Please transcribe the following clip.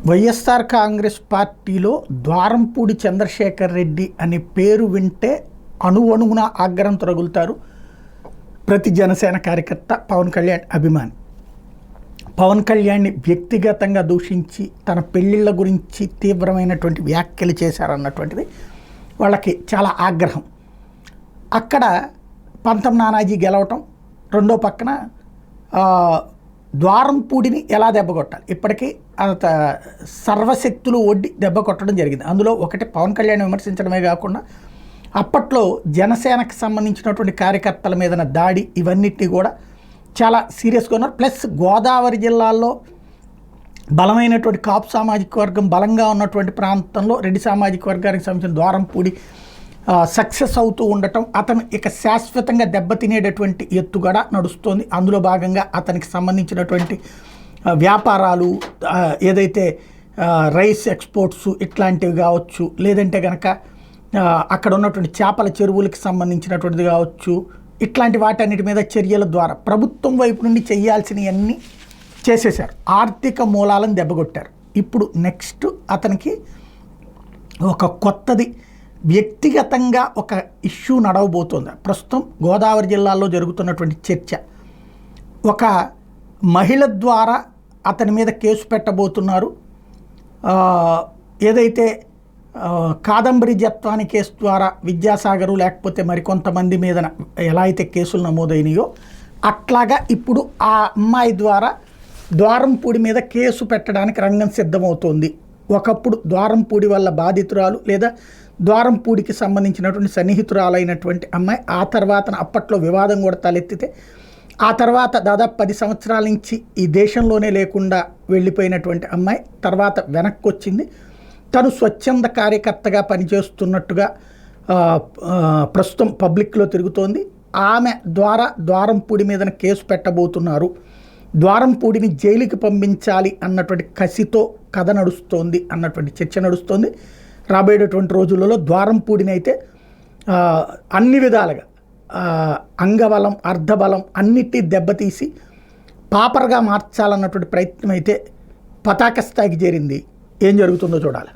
వైఎస్ఆర్ కాంగ్రెస్ పార్టీలో ద్వారంపూడి చంద్రశేఖర్ రెడ్డి అనే పేరు వింటే అణువణువున ఆగ్రహం తొలగులుతారు ప్రతి జనసేన కార్యకర్త, పవన్ కళ్యాణ్ అభిమాని. పవన్ కళ్యాణ్ని వ్యక్తిగతంగా దూషించి తన పెళ్ళిళ్ళ గురించి తీవ్రమైనటువంటి వ్యాఖ్యలు చేశారన్నటువంటిది వాళ్ళకి చాలా ఆగ్రహం. అక్కడ పంతం నానాజీ గెలవటం, రెండో పక్కన ద్వారంపూడిని ఎలా దెబ్బ కొట్టాలి, ఇప్పటికీ సర్వశక్తులు ఒడ్డి దెబ్బ కొట్టడం జరిగింది. అందులో ఒకటి పవన్ కళ్యాణ్ విమర్శించడమే కాకుండా అప్పట్లో జనసేనకు సంబంధించినటువంటి కార్యకర్తల మీదన దాడి, ఇవన్నిటినీ కూడా చాలా సీరియస్గా ఉన్నారు. ప్లస్ గోదావరి జిల్లాల్లో బలమైనటువంటి కాపు సామాజిక వర్గం బలంగా ఉన్నటువంటి ప్రాంతంలో రెడ్డి సామాజిక వర్గానికి సంబంధించిన ద్వారంపూడి సక్సెస్ అవుతూ ఉండటం, అతను ఇక శాశ్వతంగా దెబ్బతినేటటువంటి ఎత్తుగడ నడుస్తోంది. అందులో భాగంగా అతనికి సంబంధించినటువంటి వ్యాపారాలు, ఏదైతే రైస్ ఎక్స్పోర్ట్స్ ఇట్లాంటివి కావచ్చు, లేదంటే కనుక అక్కడ ఉన్నటువంటి చేపల చెరువులకి సంబంధించినటువంటిది కావచ్చు, ఇట్లాంటి వాటన్నిటి మీద చర్యల ద్వారా ప్రభుత్వం వైపు నుండి చేయాల్సినవన్నీ చేసేశారు. ఆర్థిక మూలాలను దెబ్బకొట్టారు. ఇప్పుడు నెక్స్ట్ అతనికి ఒక కొత్తది వ్యక్తిగతంగా ఒక ఇష్యూ నడవబోతోంది. ప్రస్తుతం గోదావరి జిల్లాలో జరుగుతున్నటువంటి చర్చ, ఒక మహిళ ద్వారా అతని మీద కేసు పెట్టబోతున్నారు. ఏదైతే కాదంబరి జత్వాని కేసు ద్వారా విద్యాసాగరు లేకపోతే మరికొంతమంది మీద ఎలా అయితే కేసులు నమోదైనాయో అట్లాగా ఇప్పుడు ఆ అమ్మాయి ద్వారా ద్వారంపూడి మీద కేసు పెట్టడానికి రంగం సిద్ధమవుతోంది. ఒకప్పుడు ద్వారంపూడి వల్ల బాధితురాలు లేదా ద్వారంపూడికి సంబంధించినటువంటి సన్నిహితురాలైనటువంటి అమ్మాయి, ఆ తర్వాత అప్పట్లో వివాదం కూడా తలెత్తితే ఆ తర్వాత దాదాపు 10 సంవత్సరాల నుంచి ఈ దేశంలోనే లేకుండా వెళ్ళిపోయినటువంటి అమ్మాయి తర్వాత వెనక్కి వచ్చింది. తను స్వచ్ఛంద కార్యకర్తగా పనిచేస్తున్నట్టుగా ప్రస్తుతం పబ్లిక్లో తిరుగుతోంది. ఆమె ద్వారా ద్వారంపూడి మీద కేసు పెట్టబోతున్నారు, ద్వారంపూడిని జైలుకి పంపించాలి అన్నటువంటి కసితో కథ నడుస్తోంది అన్నటువంటి చర్చ నడుస్తోంది. రాబోయేటటువంటి రోజులలో ద్వారంపూడిని అయితే అన్ని విధాలుగా అంగబలం అర్ధబలం అన్నిటి దెబ్బతీసి పాపర్గా మార్చాలన్నటువంటి ప్రయత్నం అయితే పతాక స్థాయికి చేరింది. ఏం జరుగుతుందో చూడాలి.